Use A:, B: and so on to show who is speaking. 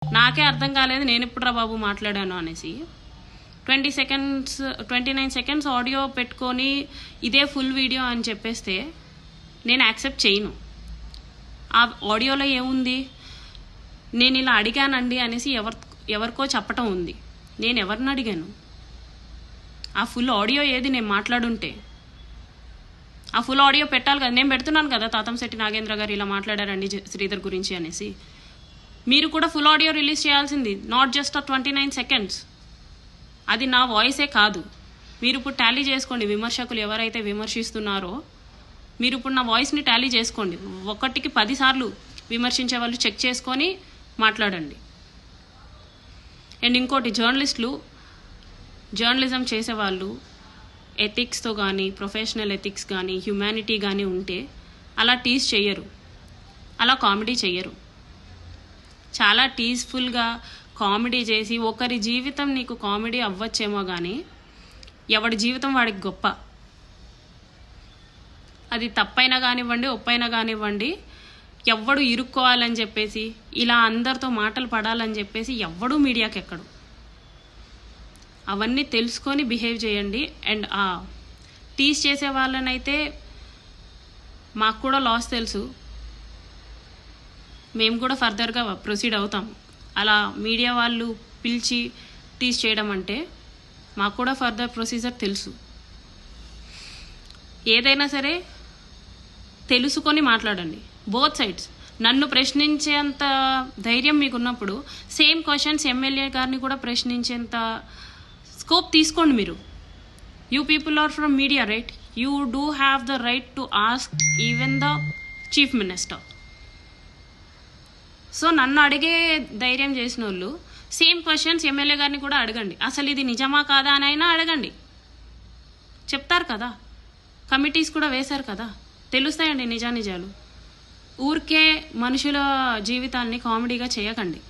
A: నాకే అర్థం కాలేదు నేను ఎప్పుడురా బాబు మాట్లాడాను అనేసి. 29 సెకండ్స్ ఆడియో పెట్టుకొని ఇదే ఫుల్ వీడియో అని చెప్పేస్తే నేను యాక్సెప్ట్ చేయను. ఆ ఆడియోలో ఏముంది, నేను ఇలా అడిగానండి అనేసి ఎవరికో చెప్పటం ఉంది. నేను ఎవరిని అడిగాను? ఆ ఫుల్ ఆడియో ఏది? నేను మాట్లాడుంటే ఆ ఫుల్ ఆడియో పెట్టాలి కదా. నేను పెడుతున్నాను కదా, తాతంశెట్టి నాగేంద్ర గారు ఇలా మాట్లాడారండి శ్రీధర్ గురించి అనేసి. మీరు కూడా ఫుల్ ఆడియో రిలీజ్ చేయాల్సింది, నాట్ జస్ట్ 29 సెకండ్స్. అది నా వాయిసే కాదు. మీరు ఇప్పుడు టాలీ చేసుకోండి, విమర్శకులు ఎవరైతే విమర్శిస్తున్నారో మీరు ఇప్పుడు నా వాయిస్ని టాలీ చేసుకోండి. 1కి 10 సార్లు విమర్శించే వాళ్ళు చెక్ చేసుకొని మాట్లాడండి. అండ్ ఇంకోటి, జర్నలిజం చేసేవాళ్ళు ఎథిక్స్తో కానీ, ప్రొఫెషనల్ ఎథిక్స్ కానీ, హ్యుమానిటీ కానీ ఉంటే అలా టీజ్ చెయ్యరు, అలా కామెడీ చెయ్యరు. చాలా టీజ్ఫుల్గా కామెడీ చేసి ఒకరి జీవితం నీకు కామెడీ అవ్వచ్చేమో కానీ ఎవడి జీవితం వాడికి గొప్ప. అది తప్పైనా కానివ్వండి, ఒప్పైనా కానివ్వండి, ఎవ్వడు ఇరుక్కోవాలని చెప్పేసి ఇలా అందరితో మాటలు పడాలని చెప్పేసి ఎవ్వడూ మీడియాకి ఎక్కడు. అవన్నీ తెలుసుకొని బిహేవ్ చేయండి. అండ్ టీజ్ చేసే వాళ్ళనైతే మాకు కూడా లాస్ తెలుసు, మేము కూడా ఫర్దర్గా ప్రొసీడ్ అవుతాం. అలా మీడియా వాళ్ళు పిలిచి టీజ్ చేయడం అంటే మాకు కూడా ఫర్దర్ ప్రొసీజర్ తెలుసు. ఏదైనా సరే తెలుసుకొని మాట్లాడండి, బోత్ సైడ్స్. నన్ను ప్రశ్నించేంత ధైర్యం మీకున్నప్పుడు సేమ్ క్వశ్చన్స్ ఎమ్మెల్యే గారిని కూడా ప్రశ్నించేంత స్కోప్ తీసుకోండి మీరు. You people are from media, right? You do have the right to ask even the chief minister. So నన్ను అడిగే ధైర్యం చేసిన వాళ్ళు సేమ్ క్వశ్చన్స్ ఎమ్మెల్యే గారిని కూడా అడగండి. అసలు ఇది నిజమా కాదా అని అయినా అడగండి, చెప్తారు కదా. కమిటీస్ కూడా వేశారు కదా, తెలుస్తాయండి నిజానిజాలు. ఊరికే మనుషుల జీవితాల్ని కామెడీగా చేయకండి.